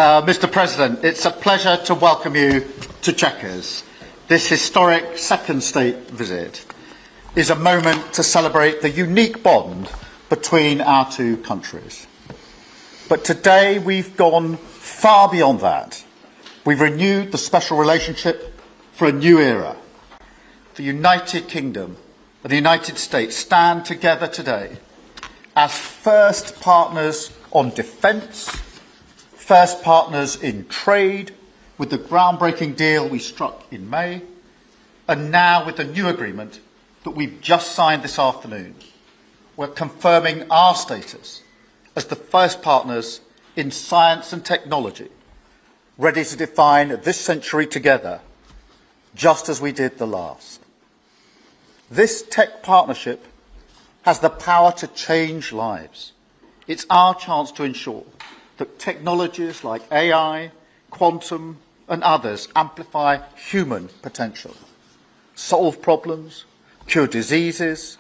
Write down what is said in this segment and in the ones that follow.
Mr. President, it's a pleasure to welcome you to Chequers. This historic second state visit is a moment to celebrate the unique bond between our two countries. But today we've gone far beyond that. We've renewed the special relationship for a new era. The United Kingdom and the United States stand together today as first partners on defence, first partners in trade, with the groundbreaking deal we struck in May, and now with the new agreement that we've just signed this afternoon. We're confirming our status as the first partners in science and technology, ready to define this century together, just as we did the last. This tech partnership has the power to change lives. It's our chance to ensure that technologies like AI, quantum, and others amplify human potential, solve problems, cure diseases,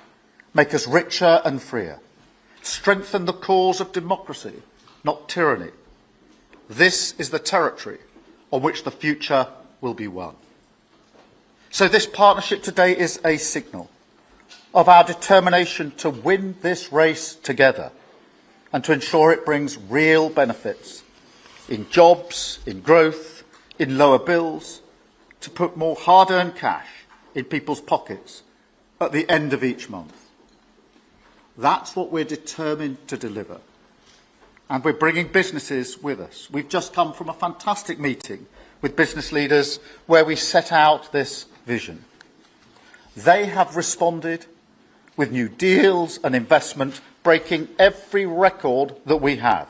make us richer and freer, strengthen the cause of democracy, not tyranny. This is the territory on which the future will be won. So this partnership today is a signal of our determination to win this race together and to ensure it brings real benefits in jobs, in growth, in lower bills, to put more hard-earned cash in people's pockets at the end of each month. That's what we're determined to deliver. And we're bringing businesses with us. We've just come from a fantastic meeting with business leaders where we set out this vision. They have responded with new deals and investment, breaking every record that we have.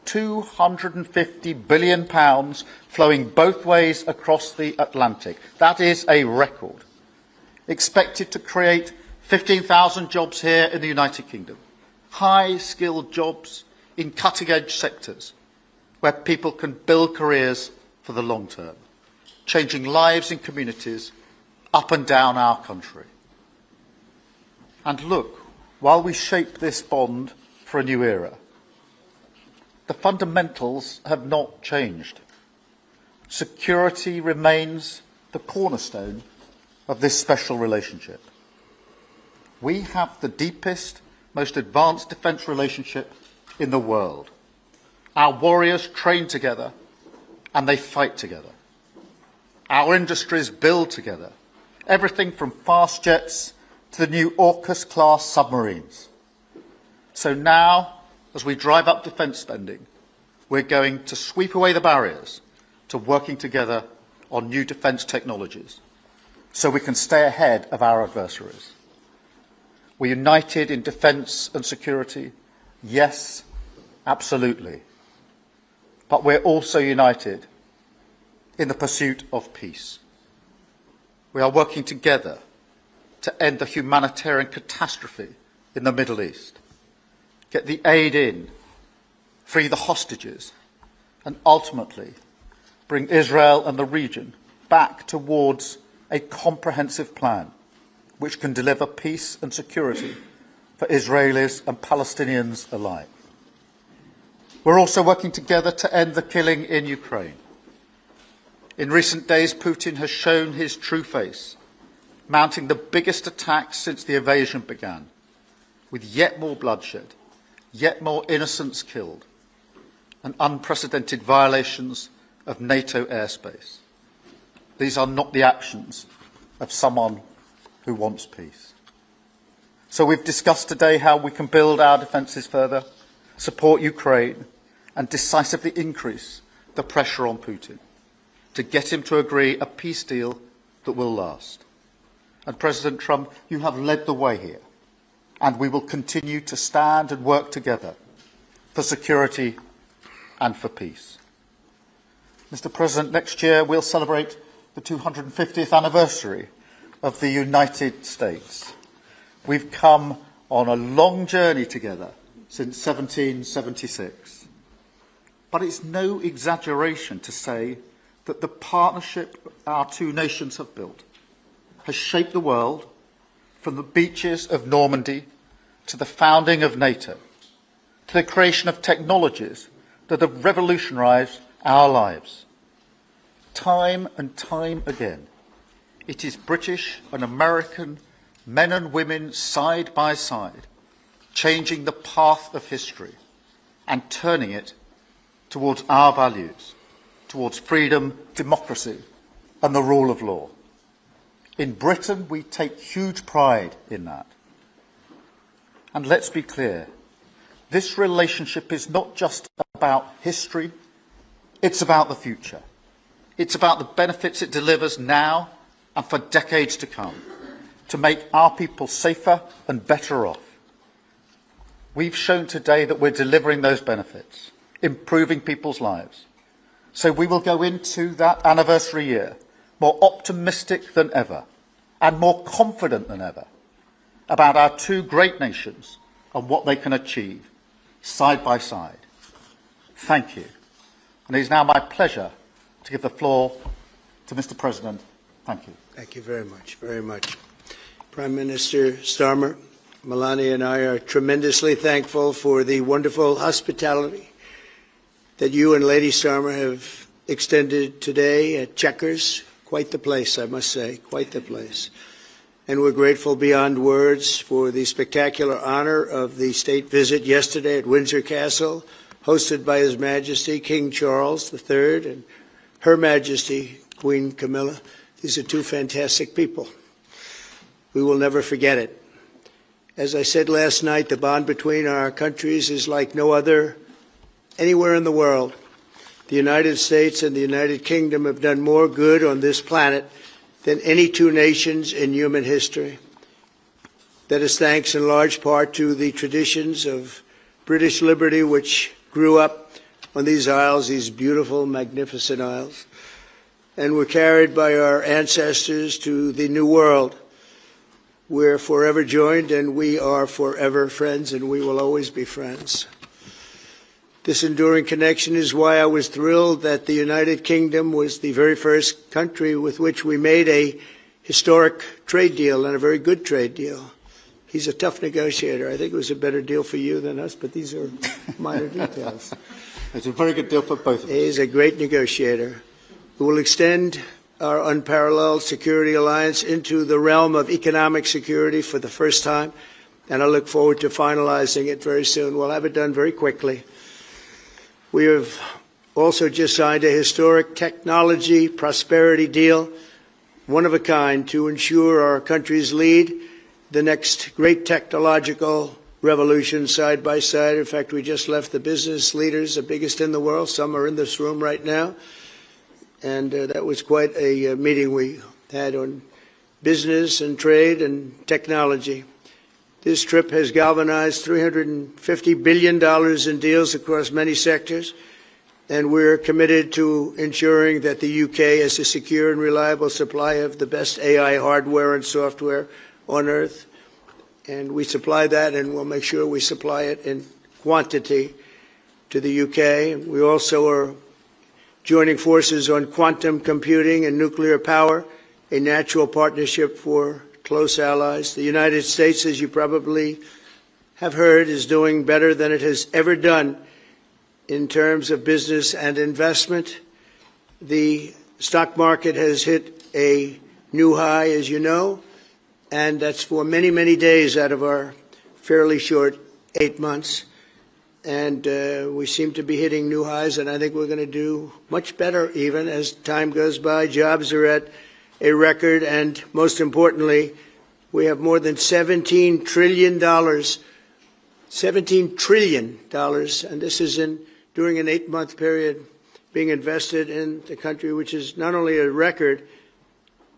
£250 billion flowing both ways across the Atlantic. That is a record. Expected to create 15,000 jobs here in the United Kingdom. High-skilled jobs in cutting-edge sectors where people can build careers for the long term, changing lives in communities up and down our country. And look, while we shape this bond for a new era, the fundamentals have not changed. Security remains the cornerstone of this special relationship. We have the deepest, most advanced defence relationship in the world. Our warriors train together and they fight together. Our industries build together, everything from fast jets to the new AUKUS-class submarines. So now, as we drive up defence spending, we're going to sweep away the barriers to working together on new defence technologies so we can stay ahead of our adversaries. We're united in defence and security, yes, absolutely. But we're also united in the pursuit of peace. We are working together to end the humanitarian catastrophe in the Middle East, get the aid in, free the hostages, and ultimately bring Israel and the region back towards a comprehensive plan which can deliver peace and security for Israelis and Palestinians alike. We're also working together to end the killing in Ukraine. In recent days, Putin has shown his true face, mounting the biggest attacks since the invasion began, with yet more bloodshed, yet more innocents killed, and unprecedented violations of NATO airspace. These are not the actions of someone who wants peace. So we've discussed today how we can build our defences further, support Ukraine, and decisively increase the pressure on Putin to get him to agree a peace deal that will last. And President Trump, you have led the way here, and we will continue to stand and work together for security and for peace. Mr. President, next year we'll celebrate the 250th anniversary of the United States. We've come on a long journey together since 1776. But it's no exaggeration to say that the partnership our two nations have built has shaped the world from the beaches of Normandy to the founding of NATO, to the creation of technologies that have revolutionised our lives. Time and time again, it is British and American men and women side by side, changing the path of history and turning it towards our values, towards freedom, democracy and the rule of law. In Britain, we take huge pride in that. And let's be clear, this relationship is not just about history, it's about the future. It's about the benefits it delivers now and for decades to come, to make our people safer and better off. We've shown today that we're delivering those benefits, improving people's lives. So we will go into that anniversary year more optimistic than ever and more confident than ever about our two great nations and what they can achieve side by side. Thank you. And it is now my pleasure to give the floor to Mr. President. Thank you. Thank you very much, very much. Prime Minister Starmer, Melania and I are tremendously thankful for the wonderful hospitality that you and Lady Starmer have extended today at Chequers. Quite the place, I must say, quite the place. And we're grateful beyond words for the spectacular honor of the state visit yesterday at Windsor Castle, hosted by His Majesty King Charles III and Her Majesty Queen Camilla. These are two fantastic people. We will never forget it. As I said last night, the bond between our countries is like no other anywhere in the world. The United States and the United Kingdom have done more good on this planet than any two nations in human history. That is thanks in large part to the traditions of British liberty, which grew up on these isles, these beautiful, magnificent isles, and were carried by our ancestors to the New World. We're forever joined, and we are forever friends, and we will always be friends. This enduring connection is why I was thrilled that the United Kingdom was the very first country with which we made a historic trade deal, and a very good trade deal. He's a tough negotiator. I think it was a better deal for you than us, but these are minor details. It's a very good deal for both of us. He's a great negotiator. We will extend our unparalleled security alliance into the realm of economic security for the first time, and I look forward to finalizing it very soon. We'll have it done very quickly. We have also just signed a historic technology prosperity deal, one of a kind, to ensure our countries lead the next great technological revolution side by side. In fact, we just left the business leaders, the biggest in the world. Some are in this room right now. And that was quite a meeting we had on business and trade and technology. This trip has galvanized $350 billion in deals across many sectors, and we're committed to ensuring that the UK has a secure and reliable supply of the best AI hardware and software on Earth. And we supply that, and we'll make sure we supply it in quantity to the UK. We also are joining forces on quantum computing and nuclear power, a natural partnership for close allies. The United States, as you probably have heard, is doing better than it has ever done in terms of business and investment. The stock market has hit a new high, as you know, and that's for many, many days out of our fairly short 8 months. And we seem to be hitting new highs, and I think we're going to do much better even as time goes by. Jobs are at a record, and most importantly, we have more than $17 trillion, $17 trillion, and this is during an 8-month period being invested in the country, which is not only a record,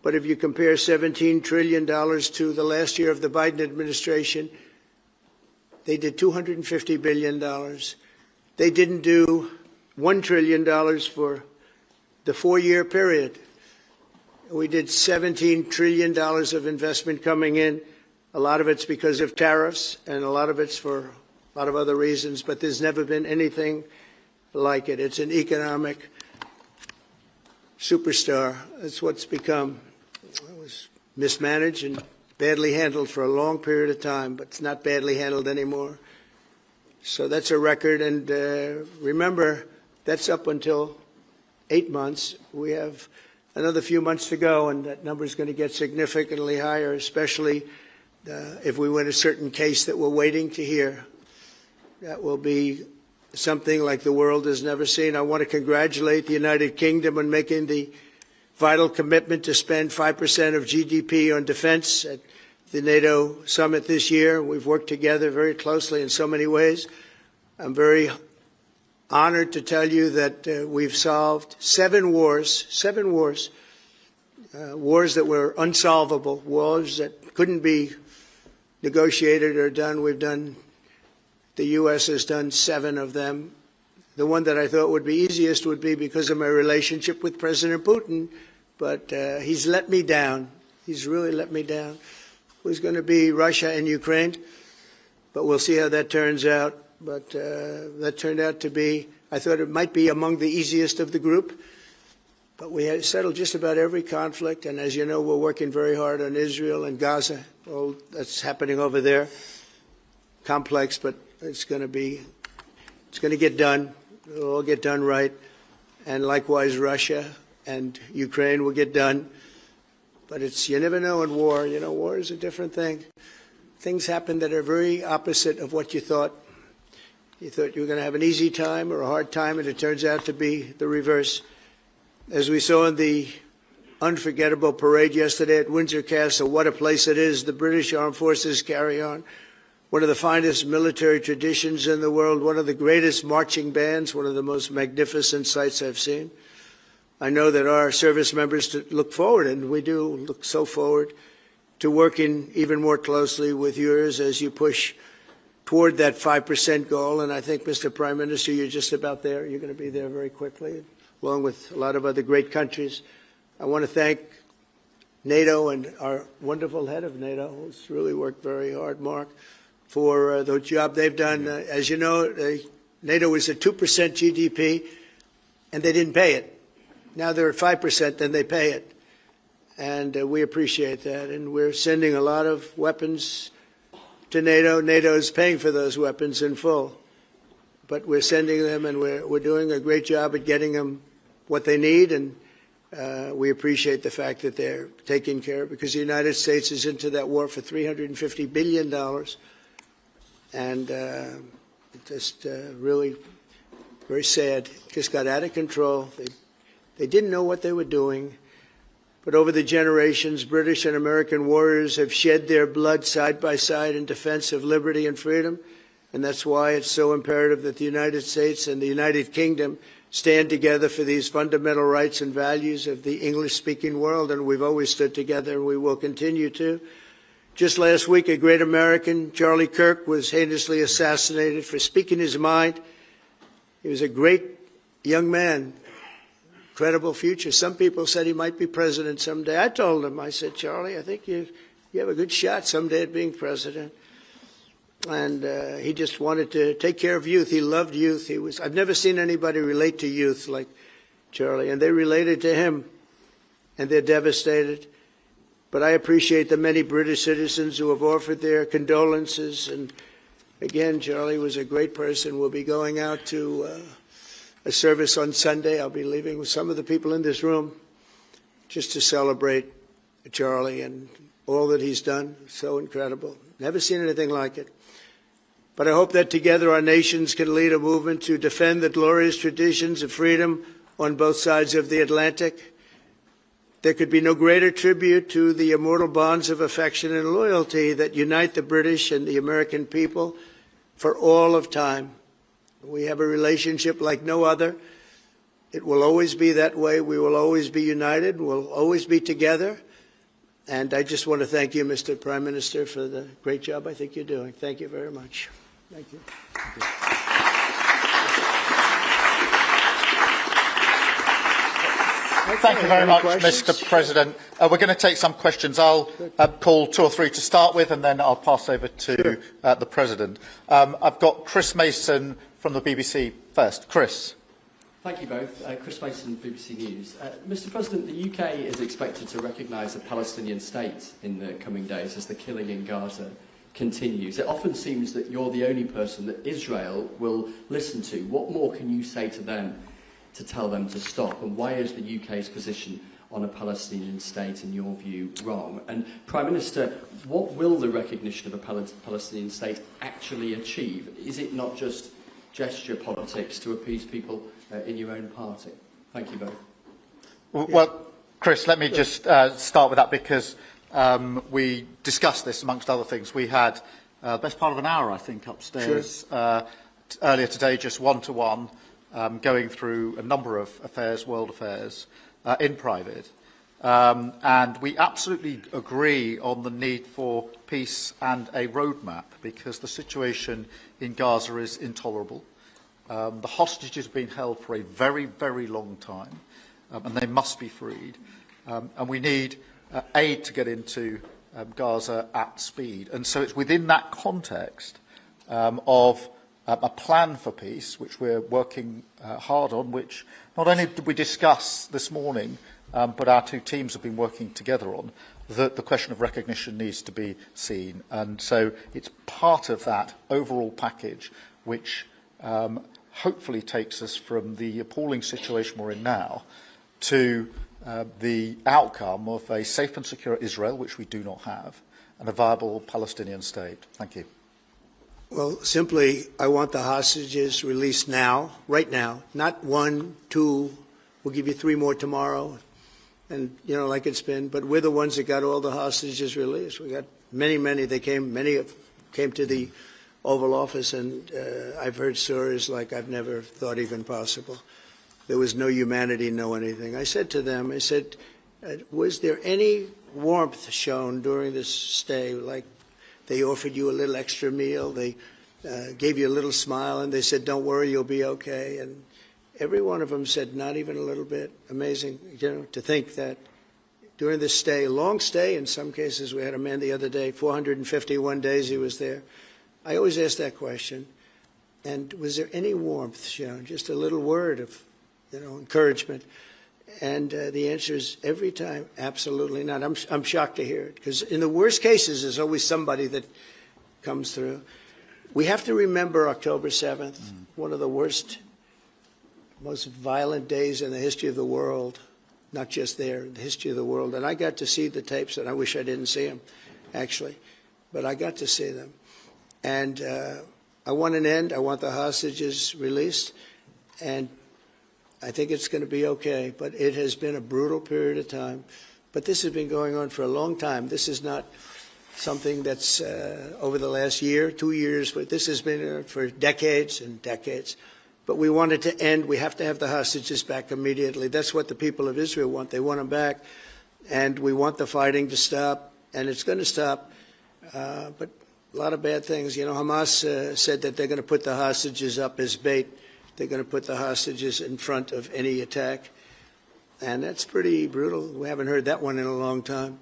but if you compare $17 trillion to the last year of the Biden administration, they did $250 billion. They didn't do $1 trillion for the 4-year period. We did $17 trillion of investment coming in. A lot of it's because of tariffs, and a lot of it's for a lot of other reasons, but there's never been anything like it. It's an economic superstar. That's what's become. It was mismanaged and badly handled for a long period of time, but it's not badly handled anymore. So that's a record. And remember, that's up until 8 months. We have another few months to go, and that number is going to get significantly higher, especially if we win a certain case that we're waiting to hear. That will be something like the world has never seen. I want to congratulate the United Kingdom on making the vital commitment to spend 5% of GDP on defense at the NATO summit this year. We've worked together very closely in so many ways. I'm very honored to tell you that we've solved 7 wars, wars that were unsolvable, wars that couldn't be negotiated or done. The U.S. has done 7 of them. The one that I thought would be easiest would be because of my relationship with President Putin, but he's let me down. He's really let me down. It was going to be Russia and Ukraine, but we'll see how that turns out. But that turned out to be, I thought it might be among the easiest of the group, but we had settled just about every conflict, and as you know, we're working very hard on Israel and Gaza. All that's happening over there. Complex, but it's going to get done. It'll all get done right. And likewise, Russia and Ukraine will get done. But you never know in war. You know, war is a different thing. Things happen that are very opposite of what you thought. You thought you were going to have an easy time or a hard time, and it turns out to be the reverse. As we saw in the unforgettable parade yesterday at Windsor Castle, what a place it is. The British Armed Forces carry on one of the finest military traditions in the world, one of the greatest marching bands, one of the most magnificent sights I've seen. I know that our service members look forward, and we do look so forward to working even more closely with yours as you push toward that 5% goal. And I think, Mr. Prime Minister, you're just about there. You're going to be there very quickly, along with a lot of other great countries. I want to thank NATO and our wonderful head of NATO, who's really worked very hard, Mark, for the job they've done. As you know, NATO is at 2% GDP, and they didn't pay it. Now they're at 5%, then they pay it. And we appreciate that. And we're sending a lot of weapons to NATO. NATO is paying for those weapons in full. But we're sending them, and we're doing a great job at getting them what they need. And we appreciate the fact that they're taking care of it, because the United States is into that war for $350 billion. And just really very sad. Just got out of control. They didn't know what they were doing. But over the generations, British and American warriors have shed their blood side by side in defense of liberty and freedom. And that's why it's so imperative that the United States and the United Kingdom stand together for these fundamental rights and values of the English-speaking world. And we've always stood together, and we will continue to. Just last week, a great American, Charlie Kirk, was heinously assassinated for speaking his mind. He was a great young man, incredible future. Some people said he might be president someday. I told him, I said, Charlie, I think you have a good shot someday at being president. And he just wanted to take care of youth. He loved youth. I've never seen anybody relate to youth like Charlie, and they related to him, and they're devastated. But I appreciate the many British citizens who have offered their condolences. And again, Charlie was a great person. We'll be going out to a service on Sunday. I'll be leaving with some of the people in this room just to celebrate Charlie and all that he's done. So incredible. Never seen anything like it. But I hope that together our nations can lead a movement to defend the glorious traditions of freedom on both sides of the Atlantic. There could be no greater tribute to the immortal bonds of affection and loyalty that unite the British and the American people for all of time. We have a relationship like no other. It will always be that way. We will always be united. We'll always be together. And I just want to thank you, Mr. Prime Minister, for the great job I think you're doing. Thank you very much. Thank you. Thank you. Thank you very much, Mr. President. We're going to take some questions. I'll call 2 or 3 to start with, and then I'll pass over to the President. I've got Chris Mason from the BBC first. Chris. Thank you both. Chris Mason, BBC News. Mr. President, the UK is expected to recognise a Palestinian state in the coming days as the killing in Gaza continues. It often seems that you're the only person that Israel will listen to. What more can you say to them to tell them to stop? And why is the UK's position on a Palestinian state, in your view, wrong? And Prime Minister, what will the recognition of a Palestinian state actually achieve? Is it not just gesture politics to appease people in your own party? Thank you both. Well, Chris, let me just start with that, because we discussed this amongst other things. We had the best part of an hour, I think, upstairs earlier today, just one-to-one, going through a number of affairs, world affairs, in private. And we absolutely agree on the need for peace and a roadmap, because the situation in Gaza is intolerable. The hostages have been held for a very, very long time, and they must be freed. And we need aid to get into Gaza at speed. And so it's within that context of a plan for peace, which we're working hard on, which not only did we discuss this morning, but our two teams have been working together on, that the question of recognition needs to be seen. And so it's part of that overall package which hopefully takes us from the appalling situation we're in now to the outcome of a safe and secure Israel, which we do not have, and a viable Palestinian state. Thank you. Well, simply, I want the hostages released now, right now, not 1, 2, we'll give you 3 more tomorrow, and, you know, like it's been, but we're the ones that got all the hostages released. We got many, many came to the Oval Office, and I've heard stories like I've never thought even possible. There was no humanity, no anything. I said to them, I said, was there any warmth shown during this stay? Like they offered you a little extra meal, they gave you a little smile, and they said, don't worry, you'll be okay. And every one of them said, not even a little bit. Amazing, you know, to think that during this stay, long stay in some cases. We had a man the other day, 451 days he was there. I always ask that question. And was there any warmth shown? Just a little word of, you know, encouragement. And the answer is every time, absolutely not. I'm shocked to hear it, because in the worst cases, there's always somebody that comes through. We have to remember October 7th, one of the worst, most violent days in the history of the world, not just there, the history of the world. And I got to see the tapes, and I wish I didn't see them, actually, but I got to see them. And I want an end. I want the hostages released, and I think it's going to be okay. But it has been a brutal period of time. But this has been going on for a long time. This is not something that's over the last year, 2 years, but this has been for decades and decades. But we want it to end. We have to have the hostages back immediately. That's what the people of Israel want. They want them back. And we want the fighting to stop, and it's going to stop. But a lot of bad things. You know, Hamas said that they're going to put the hostages up as bait. They're going to put the hostages in front of any attack. And that's pretty brutal. We haven't heard that one in a long time.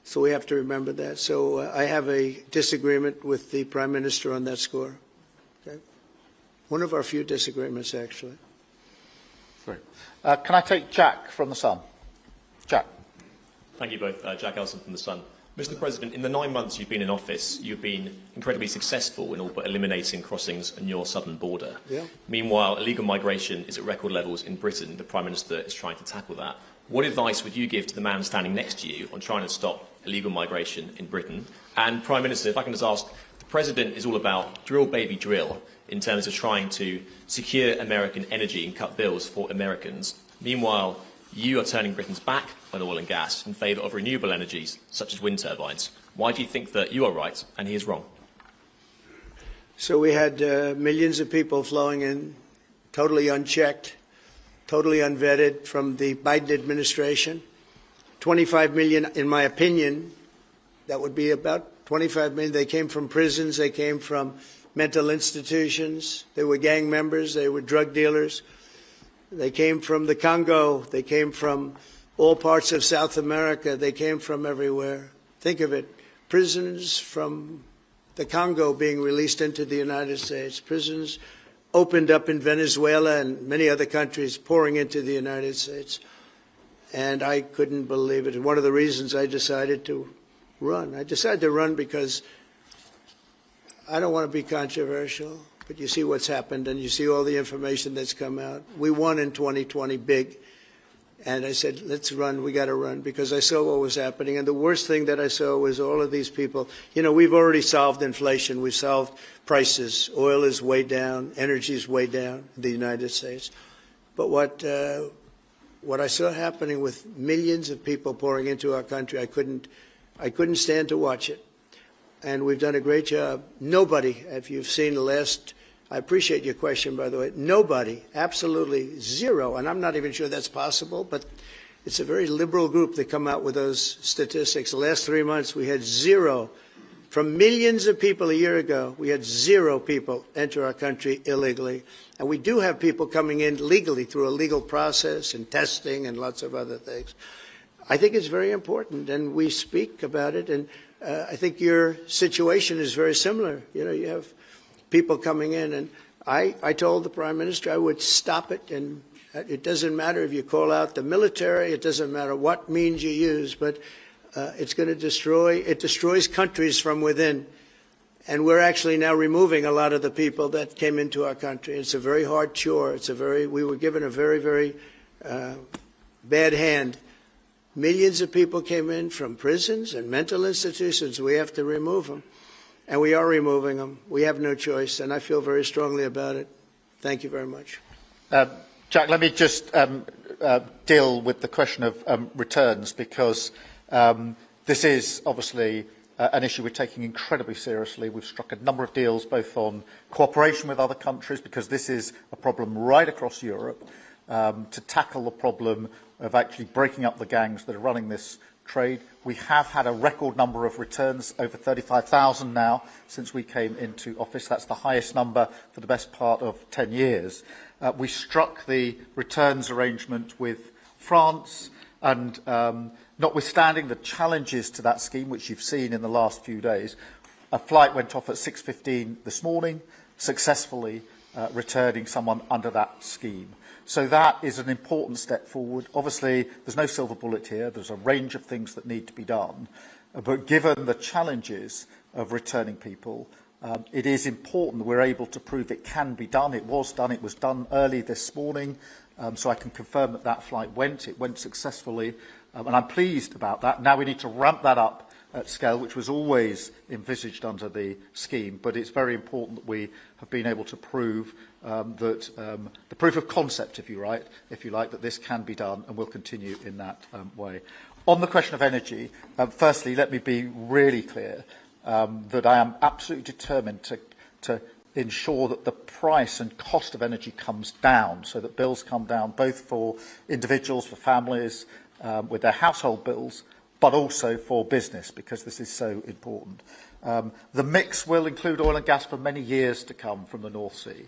So we have to remember that. So I have a disagreement with the Prime Minister on that score. Okay? One of our few disagreements, actually. Great. Can I take Jack from The Sun? Jack. Thank you both. Jack Elson from The Sun. Mr. President, in the 9 months you've been in office, you've been incredibly successful in all but eliminating crossings on your southern border. Yeah. Meanwhile, illegal migration is at record levels in Britain. The Prime Minister is trying to tackle that. What advice would you give to the man standing next to you on trying to stop illegal migration in Britain? And Prime Minister, if I can just ask, the President is all about drill, baby, drill in terms of trying to secure American energy and cut bills for Americans. Meanwhile, you are turning Britain's back on oil and gas in favour of renewable energies, such as wind turbines. Why do you think that you are right and he is wrong? So we had millions of people flowing in, totally unchecked, totally unvetted from the Biden administration. 25 million, in my opinion, that would be about 25 million. They came from prisons, they came from mental institutions, they were gang members, they were drug dealers. They came from the Congo. They came from all parts of South America. They came from everywhere. Think of it. Prisons from the Congo being released into the United States. Prisons opened up in Venezuela and many other countries pouring into the United States. And I couldn't believe it. And one of the reasons I decided to run. I decided to run because I don't want to be controversial, but you see what's happened and you see all the information that's come out. We won in 2020 big. And I said, let's run, we got to run, because I saw what was happening. And the worst thing that I saw was all of these people. You know, we've already solved inflation. We've solved prices. Oil is way down. Energy is way down in the United States. But what I saw happening with millions of people pouring into our country, I couldn't stand to watch it. And we've done a great job. Nobody, if you've seen the last, I appreciate your question, by the way. Nobody, absolutely zero, and I'm not even sure that's possible, but it's a very liberal group that come out with those statistics. The last 3 months, we had zero. From millions of people a year ago, we had zero people enter our country illegally. And we do have people coming in legally through a legal process and testing and lots of other things. I think it's very important, and we speak about it. And I think your situation is very similar. You know, you have people coming in, and I told the Prime Minister I would stop it, and it doesn't matter if you call out the military, it doesn't matter what means you use, but it's going to destroys countries from within. And we're actually now removing a lot of the people that came into our country. It's a very hard chore. We were given a very, very bad hand. Millions of people came in from prisons and mental institutions. We have to remove them. And we are removing them. We have no choice, and I feel very strongly about it. Thank you very much. Jack, let me just deal with the question of returns, because this is obviously an issue we're taking incredibly seriously. We've struck a number of deals both on cooperation with other countries, because this is a problem right across Europe, to tackle the problem of actually breaking up the gangs that are running this trade. We have had a record number of returns, over 35,000 now, since we came into office. That's the highest number for the best part of 10 years. We struck the returns arrangement with France, and notwithstanding the challenges to that scheme, which you've seen in the last few days, a flight went off at 6:15 this morning, successfully returning someone under that scheme. So that is an important step forward. Obviously, there's no silver bullet here. There's a range of things that need to be done. But given the challenges of returning people, it is important that we're able to prove it can be done. It was done. It was done early this morning. So I can confirm that that flight went. It went successfully. And I'm pleased about that. Now we need to ramp that up at scale, which was always envisaged under the scheme. But it's very important that we have been able to prove that the proof of concept, if you like, that this can be done, and will continue in that way. On the question of energy, firstly, let me be really clear that I am absolutely determined to ensure that the price and cost of energy comes down, so that bills come down both for individuals, for families, with their household bills, but also for business, because this is so important. The mix will include oil and gas for many years to come from the North Sea.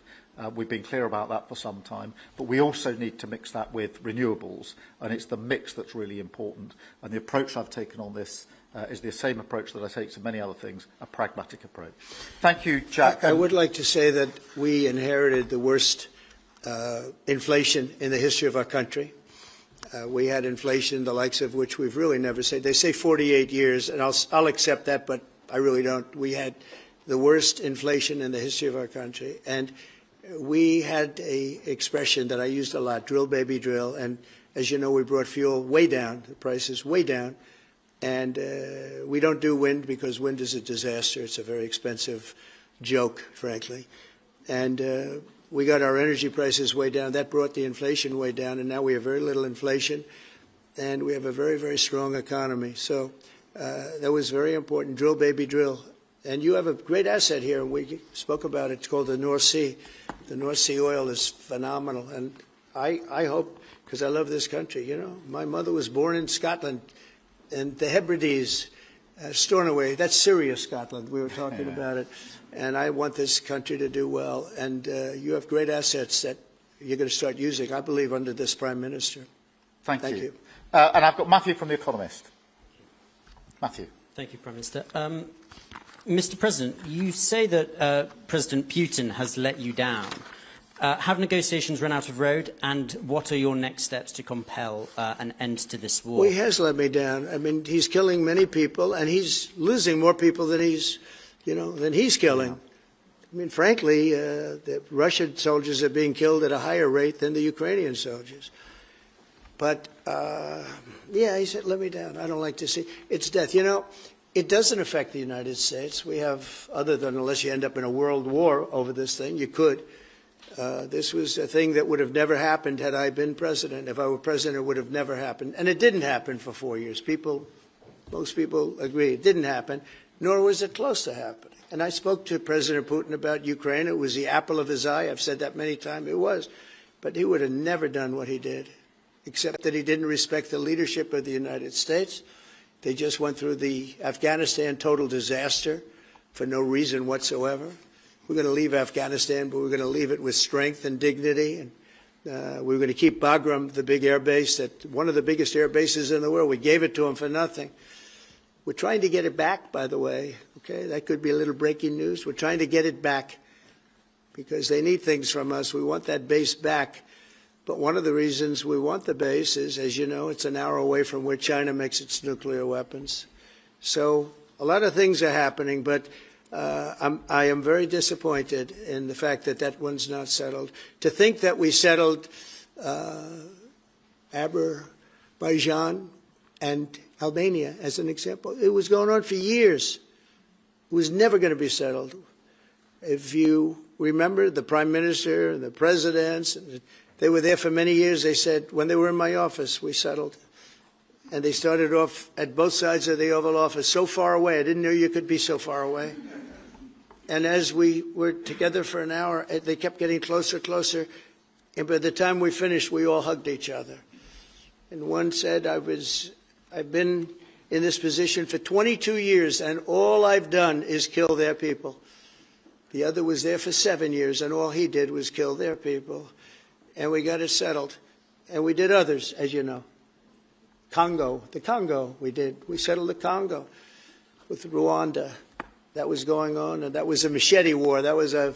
We've been clear about that for some time, but we also need to mix that with renewables, and it's the mix that's really important. And the approach I've taken on this is the same approach that I take to many other things, a pragmatic approach. Thank you, Jack. I would like to say that we inherited the worst inflation in the history of our country. We had inflation, the likes of which we've really never seen. They say 48 years, and I'll accept that, but I really don't. We had the worst inflation in the history of our country. And we had a expression that I used a lot, drill, baby, drill. And as you know, we brought fuel way down, the prices way down. And we don't do wind, because wind is a disaster. It's a very expensive joke, frankly. And we got our energy prices way down. That brought the inflation way down, and now we have very little inflation, and we have a very, very strong economy. So that was very important. Drill, baby, drill. And you have a great asset here, and we spoke about it. It's called the North Sea. The North Sea oil is phenomenal, and I hope, because I love this country, you know. My mother was born in Scotland, and the Hebrides, Stornoway, that's Syria, Scotland. We were talking about it. And I want this country to do well. And you have great assets that you're going to start using, I believe, under this Prime Minister. Thank you. And I've got Matthew from The Economist. Matthew. Thank you, Prime Minister. Mr. President, you say that President Putin has let you down. Have negotiations run out of road, and what are your next steps to compel an end to this war? Well, he has let me down. I mean, he's killing many people, and he's losing more people than he's killing. I mean, frankly, the Russian soldiers are being killed at a higher rate than the Ukrainian soldiers. But, yeah, he said, let me down. I don't like to see. It's death. You know, it doesn't affect the United States. We have, other than unless you end up in a world war over this thing, you could. This was a thing that would have never happened had I been president. If I were president, it would have never happened. And it didn't happen for 4 years. Most people agree it didn't happen, nor was it close to happening. And I spoke to President Putin about Ukraine. It was the apple of his eye. I've said that many times. It was. But he would have never done what he did, except that he didn't respect the leadership of the United States. They just went through the Afghanistan total disaster for no reason whatsoever. We're going to leave Afghanistan, but we're going to leave it with strength and dignity. And we're going to keep Bagram, the big air base, one of the biggest air bases in the world. We gave it to them for nothing. We're trying to get it back, by the way. Okay, that could be a little breaking news. We're trying to get it back because they need things from us. We want that base back. But one of the reasons we want the base is, as you know, it's an hour away from where China makes its nuclear weapons. So a lot of things are happening, but I am very disappointed in the fact that that one's not settled. To think that we settled Azerbaijan and Albania, as an example, it was going on for years. It was never going to be settled. If you remember, the Prime Minister and the presidents, they were there for many years. They said, when they were in my office, we settled. And they started off at both sides of the Oval Office, so far away. I didn't know you could be so far away. And as we were together for an hour, they kept getting closer, closer. And by the time we finished, we all hugged each other. And one said, I've been in this position for 22 years, and all I've done is kill their people. The other was there for 7 years, and all he did was kill their people. And we got it settled. And we did others, as you know. The Congo, we settled the Congo with Rwanda. That was going on, and that was a machete war. That was a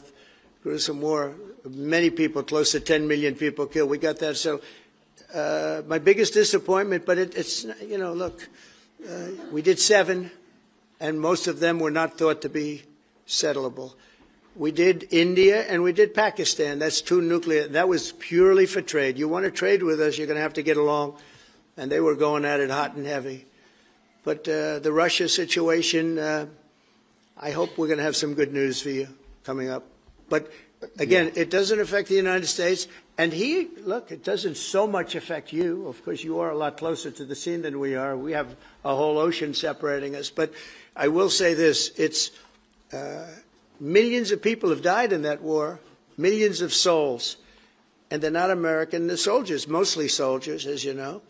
gruesome war. Many people, close to 10 million people killed. We got that settled. My biggest disappointment, but it's, you know, look, we did 7, and most of them were not thought to be settleable. We did India and we did Pakistan. That's 2 nuclear. That was purely for trade. You want to trade with us, you're going to have to get along. And they were going at it hot and heavy. But the Russia situation, I hope we're going to have some good news for you coming up. But again, it doesn't affect the United States. And look, it doesn't so much affect you. Of course, you are a lot closer to the scene than we are. We have a whole ocean separating us. But I will say this, it's millions of people have died in that war, millions of souls. And they're not American. They're soldiers, mostly soldiers, as you know.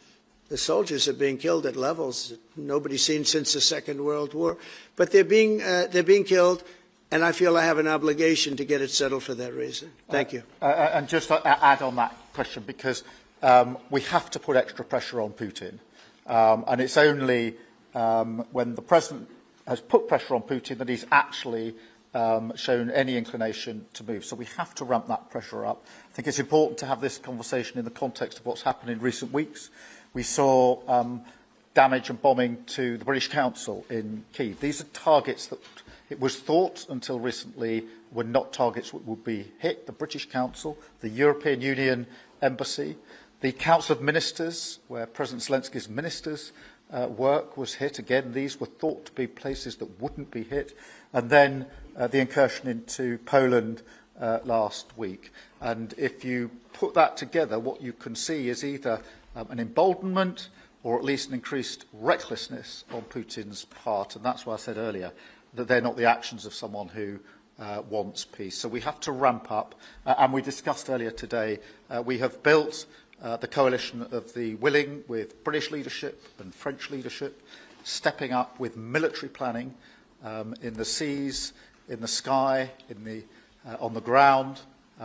The soldiers are being killed at levels that nobody's seen since the Second World War. But they're being killed, and I feel I have an obligation to get it settled for that reason. Thank you. And just to add on that question, because we have to put extra pressure on Putin. And it's only when the President has put pressure on Putin that he's actually shown any inclination to move. So we have to ramp that pressure up. I think it's important to have this conversation in the context of what's happened in recent weeks. We saw damage and bombing to the British Council in Kyiv. These are targets that it was thought until recently were not targets that would be hit. The British Council, the European Union Embassy, the Council of Ministers, where President Zelensky's ministers work was hit. Again, these were thought to be places that wouldn't be hit. And then the incursion into Poland last week. And if you put that together, what you can see is either an emboldenment or at least an increased recklessness on Putin's part. And that's why I said earlier that they're not the actions of someone who wants peace. So we have to ramp up. And we discussed earlier today, we have built the coalition of the willing with British leadership and French leadership, stepping up with military planning in the seas, in the sky, on the ground,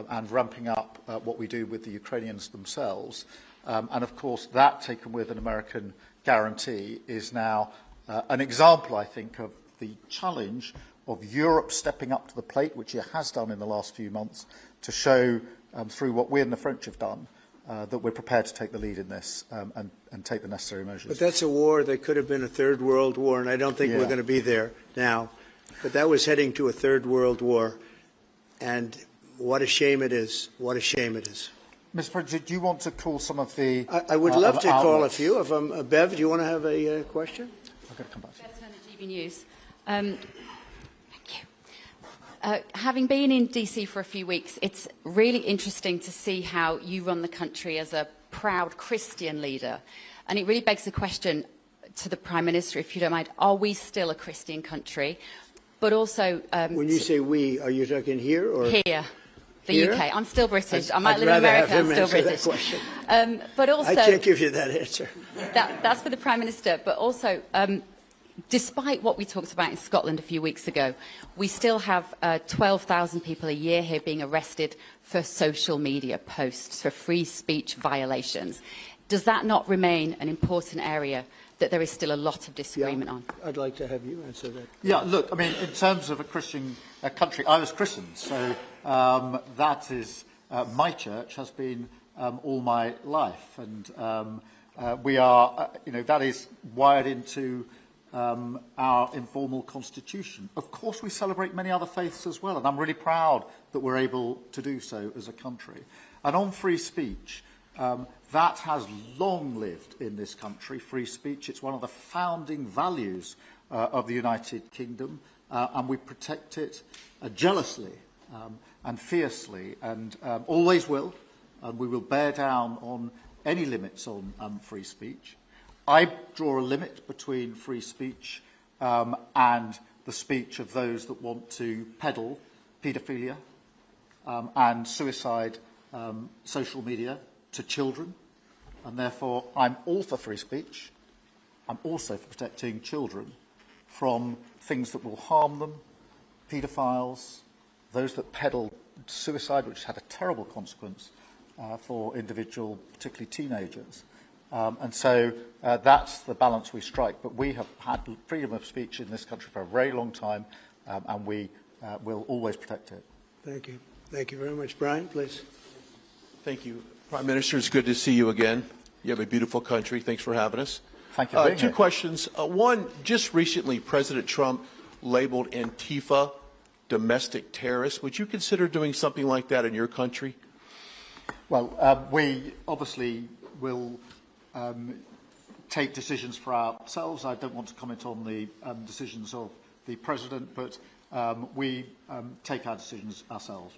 and ramping up what we do with the Ukrainians themselves. And of course, that, taken with an American guarantee, is now an example, I think, of the challenge of Europe stepping up to the plate, which it has done in the last few months, to show, through what we and the French have done, that we're prepared to take the lead in this and take the necessary measures. But that's a war that could have been a third world war, and I don't think we're going to be there now. But that was heading to a third world war. And what a shame it is. What a shame it is. Mr. President, do you want to call some of the... I would love to call a few of them. Bev, do you want to have a question? I've got to come back to you. Bev Turner, GB News. Thank you. Having been in DC for a few weeks, it's really interesting to see how you run the country as a proud Christian leader. And it really begs the question to the Prime Minister, if you don't mind, are we still a Christian country? But also... when you say we, are you talking here or... Here. The here? UK. I'm still British. I might I'd live in America. have him I'm still answer British. That question. But also... I can't give you that answer. That's for the Prime Minister. But also... despite what we talked about in Scotland a few weeks ago, we still have 12,000 people a year here being arrested for social media posts, for free speech violations. Does that not remain an important area that there is still a lot of disagreement on? I'd like to have you answer that. Yeah, look, I mean, in terms of a Christian country, I was christened, so that is, my church has been all my life, and we are, that is wired into our informal constitution. Of course, we celebrate many other faiths as well, and I'm really proud that we're able to do so as a country. And on free speech, that has long lived in this country, free speech. It's one of the founding values of the United Kingdom, and we protect it jealously and fiercely, and always will, and we will bear down on any limits on free speech. I draw a limit between free speech and the speech of those that want to peddle paedophilia and suicide social media to children, and therefore I'm all for free speech. I'm also for protecting children from things that will harm them, paedophiles, those that peddle suicide, which had a terrible consequence for individual, particularly teenagers. And so that's the balance we strike. But we have had freedom of speech in this country for a very long time, and we will always protect it. Thank you. Thank you very much. Brian, please. Thank you. Prime Minister, it's good to see you again. You have a beautiful country. Thanks for having us. Thank you for being Two here. questions. One, just recently, President Trump labeled Antifa domestic terrorists. Would you consider doing something like that in your country? Well, we obviously will take decisions for ourselves. I don't want to comment on the decisions of the President, but we take our decisions ourselves.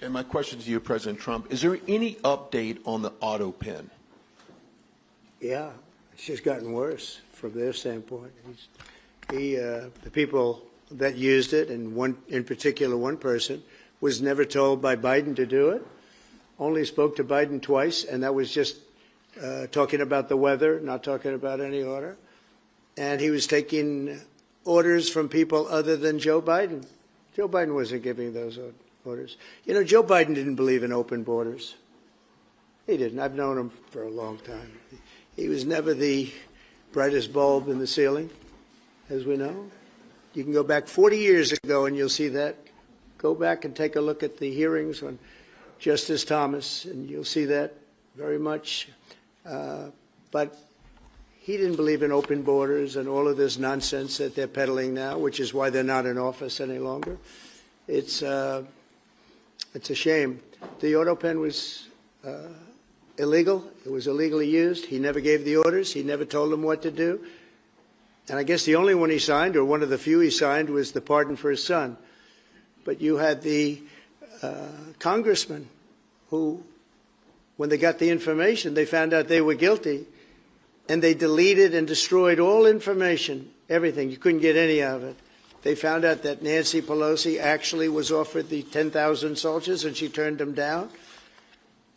And my question to you, President Trump, is there any update on the auto pen? Yeah, it's just gotten worse from their standpoint. The people that used it, and in particular one person, was never told by Biden to do it, only spoke to Biden twice, and that was just talking about the weather, not talking about any order. And he was taking orders from people other than Joe Biden. Joe Biden wasn't giving those orders. You know, Joe Biden didn't believe in open borders. He didn't. I've known him for a long time. He was never the brightest bulb in the ceiling, as we know. You can go back 40 years ago and you'll see that. Go back and take a look at the hearings on Justice Thomas, and you'll see that very much. But he didn't believe in open borders and all of this nonsense that they're peddling now, which is why they're not in office any longer. It's a shame. The auto pen was illegal. It was illegally used. He never gave the orders. He never told them what to do. And I guess the only one he signed, or one of the few he signed, was the pardon for his son. But you had the congressman who, when they got the information, they found out they were guilty, and they deleted and destroyed all information, everything. You couldn't get any of it. They found out that Nancy Pelosi actually was offered the 10,000 soldiers, and she turned them down.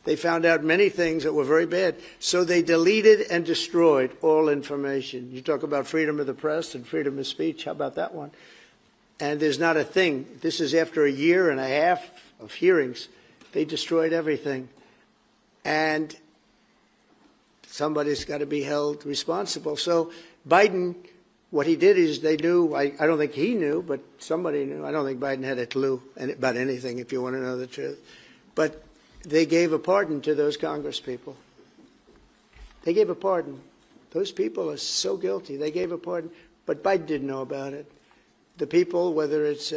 They found out many things that were very bad. So they deleted and destroyed all information. You talk about freedom of the press and freedom of speech. How about that one? And there's not a thing. This is after a year and a half of hearings. They destroyed everything. And somebody's got to be held responsible. So Biden, what he did is they knew, I don't think he knew, but somebody knew. I don't think Biden had a clue about anything, if you want to know the truth. But they gave a pardon to those congresspeople. They gave a pardon. Those people are so guilty. They gave a pardon. But Biden didn't know about it. The people, whether it's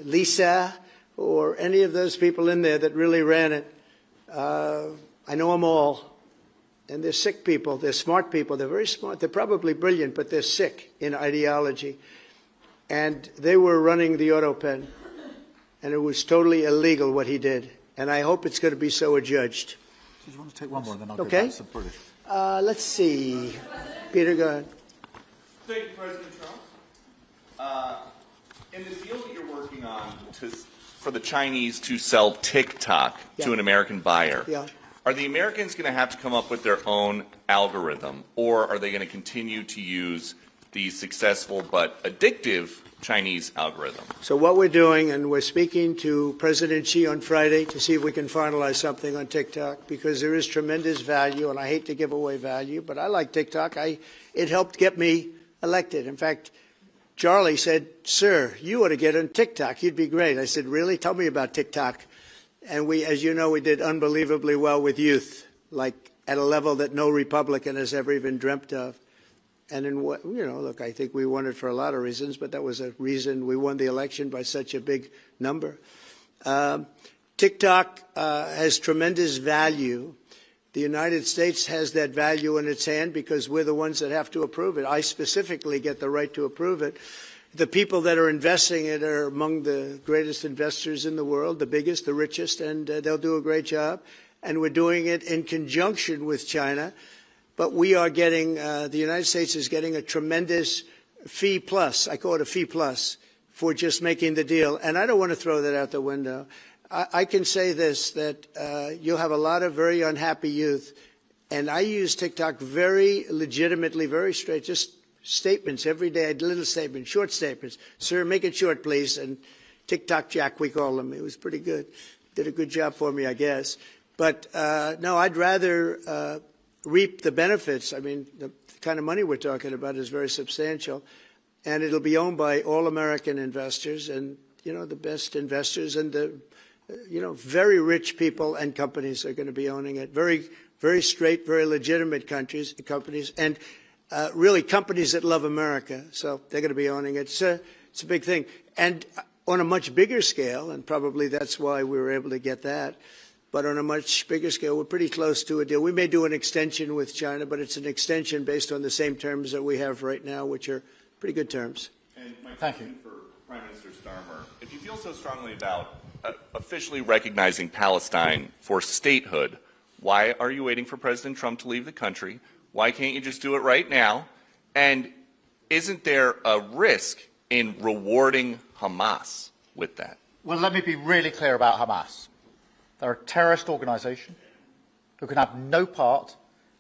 Lisa or any of those people in there that really ran it. I know them all. And they're sick people. They're smart people. They're very smart. They're probably brilliant, but they're sick in ideology. And they were running the auto pen. And it was totally illegal what he did. And I hope it's going to be so adjudged. Do you want to take one more and then I'll Okay. go back to British? Let's see. Peter, go ahead. Thank you, President Trump. In the deal that you're working on for the Chinese to sell TikTok to an American buyer, are the Americans going to have to come up with their own algorithm, or are they going to continue to use the successful but addictive Chinese algorithm? So what we're doing, and we're speaking to President Xi on Friday to see if we can finalize something on TikTok, because there is tremendous value, and I hate to give away value, but I like TikTok. It helped get me elected. In fact, Charlie said, "Sir, you ought to get on TikTok. You'd be great." I said, "Really? Tell me about TikTok." And we, as you know, we did unbelievably well with youth, like at a level that no Republican has ever even dreamt of. And in what, look, I think we won it for a lot of reasons, but that was a reason we won the election by such a big number. TikTok has tremendous value. The United States has that value in its hand because we're the ones that have to approve it. I specifically get the right to approve it. The people that are investing in it are among the greatest investors in the world, the biggest, the richest, and they'll do a great job. And we're doing it in conjunction with China. But we are getting, the United States is getting a tremendous fee plus, I call it a fee plus, for just making the deal. And I don't want to throw that out the window. I can say this, that you'll have a lot of very unhappy youth. And I use TikTok very legitimately, very straight, just statements every day, little statements, short statements. "Sir, make it short, please." And TikTok Jack, we call him. It was pretty good. Did a good job for me, I guess. But no, I'd rather reap the benefits. I mean, the kind of money we're talking about is very substantial. And it'll be owned by all American investors and, the best investors and the, very rich people and companies are going to be owning it. Very, very straight, very legitimate companies, and really companies that love America. So they're going to be owning it. It's a big thing. And on a much bigger scale, and probably that's why we were able to get that, but on a much bigger scale, we're pretty close to a deal. We may do an extension with China, but it's an extension based on the same terms that we have right now, which are pretty good terms. And my question for Prime Minister Starmer, if you feel so strongly about officially recognizing Palestine for statehood, why are you waiting for President Trump to leave the country? Why can't you just do it right now? And isn't there a risk in rewarding Hamas with that? Well, let me be really clear about Hamas. They're a terrorist organisation who can have no part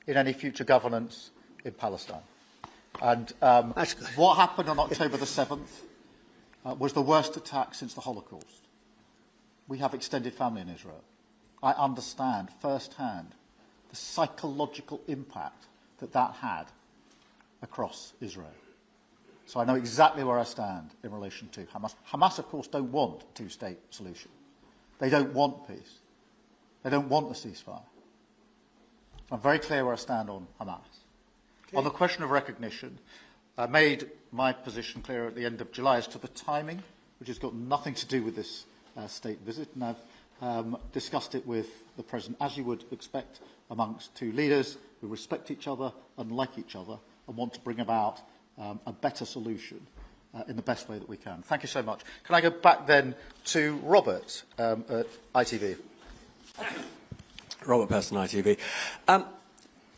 in any future governance in Palestine. And what happened on October the 7th was the worst attack since the Holocaust. We have extended family in Israel. I understand firsthand the psychological impact that had across Israel. So I know exactly where I stand in relation to Hamas. Hamas, of course, don't want a two-state solution. They don't want peace. They don't want a ceasefire. So I'm very clear where I stand on Hamas. Okay. On the question of recognition, I made my position clear at the end of July as to the timing, which has got nothing to do with this state visit, and I've discussed it with the President, as you would expect amongst two leaders who respect each other and like each other and want to bring about a better solution in the best way that we can. Thank you so much. Can I go back then to Robert at ITV? Robert Person, ITV.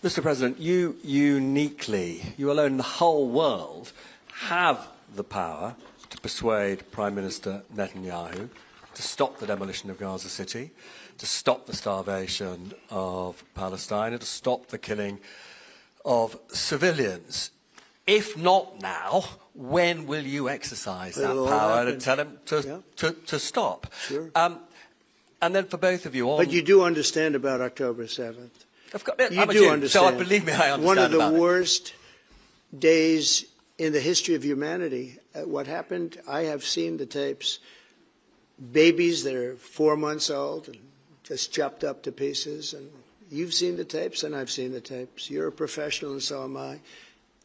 Mr. President, you uniquely, you alone in the whole world, have the power to persuade Prime Minister Netanyahu to stop the demolition of Gaza City, to stop the starvation of Palestine, and to stop the killing of civilians. If not now, when will you exercise that power and tell him to stop? Sure. And then for both of you... But you do understand about October 7th. You do understand. So believe me, I understand. One of the worst days in the history of humanity. What happened, I have seen the tapes. Babies that are 4 months old and just chopped up to pieces. And you've seen the tapes and I've seen the tapes. You're a professional and so am I.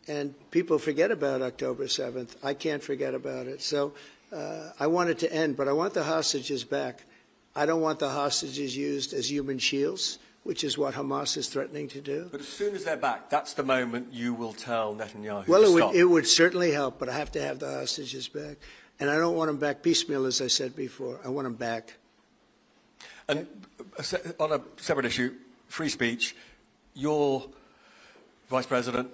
And people forget about October 7th. I can't forget about it. So I want it to end, but I want the hostages back. I don't want the hostages used as human shields, which is what Hamas is threatening to do. But as soon as they're back, that's the moment you will tell Netanyahu well, to stop. It would certainly help, but I have to have the hostages back. And I don't want them back piecemeal, as I said before. I want them back. And on a separate issue, free speech, your Vice President,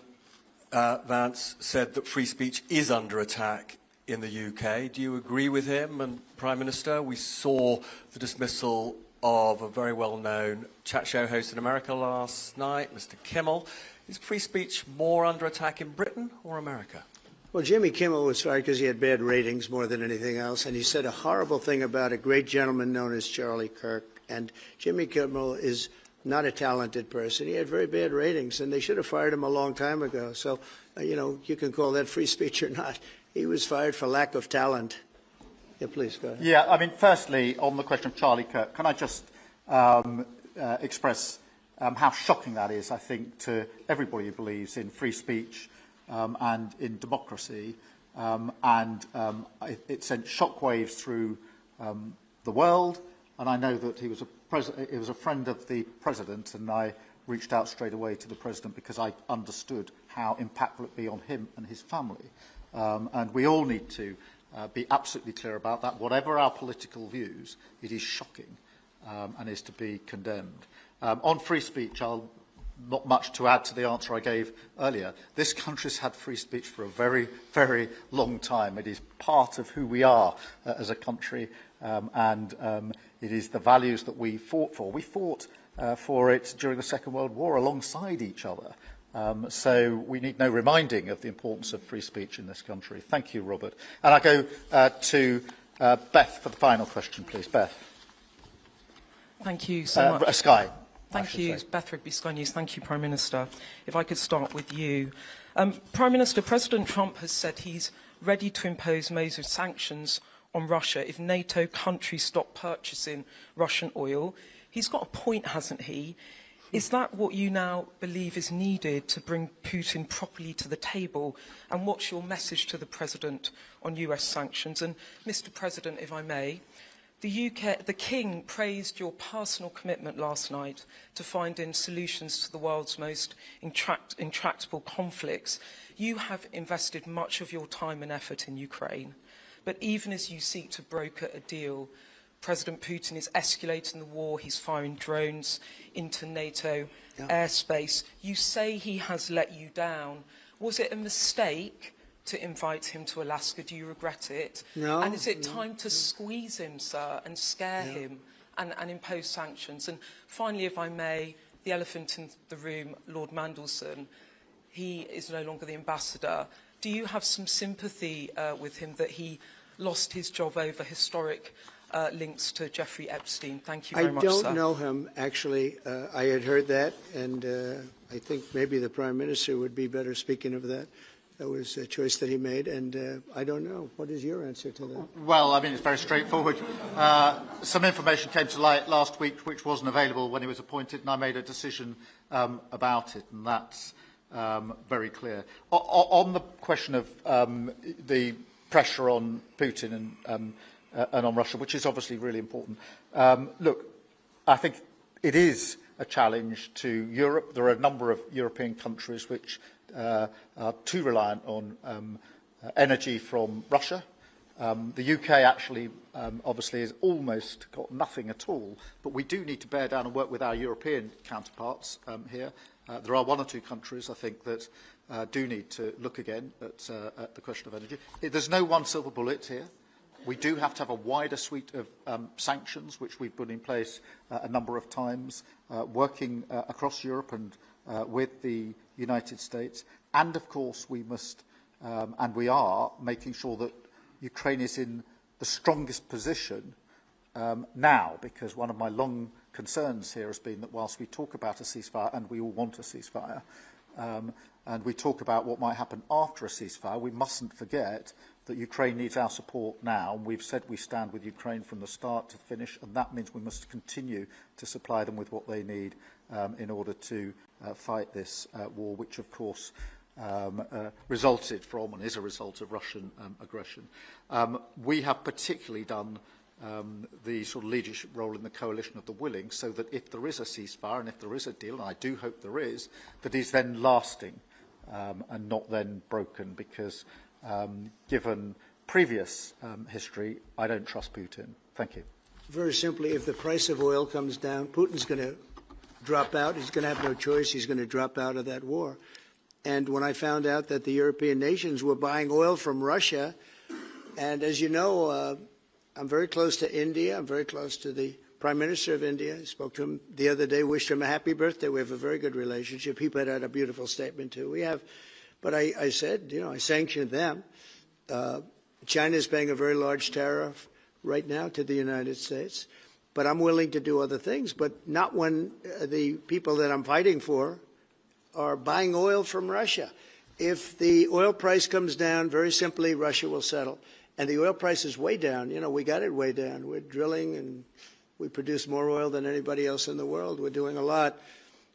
Vance, said that free speech is under attack in the UK. Do you agree with him? And Prime Minister, we saw the dismissal of a very well-known chat show host in America last night, Mr. Kimmel. Is free speech more under attack in Britain or America? Well, Jimmy Kimmel was fired because he had bad ratings more than anything else, and he said a horrible thing about a great gentleman known as Charlie Kirk. And Jimmy Kimmel is not a talented person. He had very bad ratings, and they should have fired him a long time ago. So, you know, you can call that free speech or not. He was fired for lack of talent. Yeah, please, go ahead. Yeah, I mean, firstly, on the question of Charlie Kirk, can I just express how shocking that is, I think, to everybody who believes in free speech and in democracy. It sent shockwaves through the world, and I know that he was a friend of the President, and I reached out straight away to the President because I understood how impactful it would be on him and his family. And we all need to be absolutely clear about that. Whatever our political views, it is shocking and is to be condemned. On free speech, not much to add to the answer I gave earlier. This country's had free speech for a very, very long time. It is part of who we are as a country, and it is the values that we fought for. We fought for it during the Second World War alongside each other. So we need no reminding of the importance of free speech in this country. Thank you, Robert. And I go to Beth for the final question, please. Beth. Thank you so much. Sky. Thank you, Beth Rigby, Sky News. Thank you, Prime Minister. If I could start with you. Prime Minister, President Trump has said he's ready to impose major sanctions on Russia if NATO countries stop purchasing Russian oil. He's got a point, hasn't he? Is that what you now believe is needed to bring Putin properly to the table? And what's your message to the President on US sanctions? And, Mr. President, if I may, the King praised your personal commitment last night to finding solutions to the world's most intractable conflicts. You have invested much of your time and effort in Ukraine. But even as you seek to broker a deal, President Putin is escalating the war. He's firing drones into NATO airspace. You say he has let you down. Was it a mistake to invite him to Alaska? Do you regret it? No. And is it time to squeeze him, sir, and scare him and impose sanctions? And finally, if I may, the elephant in the room, Lord Mandelson, he is no longer the ambassador. Do you have some sympathy with him that he lost his job over historic links to Jeffrey Epstein? Thank you very much, sir. I don't know him, actually. I had heard that, and I think maybe the Prime Minister would be better speaking of that. That was a choice that he made, and I don't know. What is your answer to that? Well, I mean, it's very straightforward. Some information came to light last week which wasn't available when he was appointed, and I made a decision about it, and that's very clear. On the question of the pressure on Putin and on Russia, which is obviously really important, look, I think it is a challenge to Europe. There are a number of European countries which are too reliant on energy from Russia. The UK actually obviously has almost got nothing at all, but we do need to bear down and work with our European counterparts here. There are one or two countries, I think, that do need to look again at the question of energy. There's no one silver bullet here. We do have to have a wider suite of sanctions, which we've put in place a number of times, working across Europe and with the United States. And, of course, we must, and we are, making sure that Ukraine is in the strongest position now, because one of my long concerns here has been that whilst we talk about a ceasefire, and we all want a ceasefire, and we talk about what might happen after a ceasefire, we mustn't forget that Ukraine needs our support now. And we've said we stand with Ukraine from the start to finish, and that means we must continue to supply them with what they need in order to fight this war, which, of course, resulted from and is a result of Russian aggression. We have particularly done the sort of leadership role in the coalition of the willing, so that if there is a ceasefire and if there is a deal, and I do hope there is, that is then lasting and not then broken, because given previous history, I don't trust Putin. Thank you. Very simply, if the price of oil comes down, Putin's going to drop out. He's going to have no choice. He's going to drop out of that war. And when I found out that the European nations were buying oil from Russia, and as you know, I'm very close to India. I'm very close to the Prime Minister of India. I spoke to him the other day, wished him a happy birthday. We have a very good relationship. He put out a beautiful statement, too. We have, but I said, I sanctioned them. China is paying a very large tariff right now to the United States. But I'm willing to do other things, but not when the people that I'm fighting for are buying oil from Russia. If the oil price comes down, very simply, Russia will settle. And the oil price is way down. We got it way down. We're drilling and we produce more oil than anybody else in the world. We're doing a lot.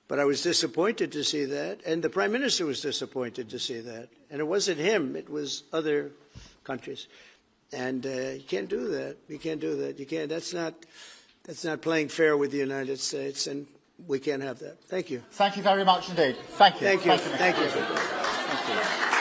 But I was disappointed to see that. And the Prime Minister was disappointed to see that. And it wasn't him. It was other countries. And you can't do that. You can't do that. You can't. That's not playing fair with the United States. And we can't have that. Thank you. Thank you very much indeed. Thank you. Thank you. Thank you. Thank you.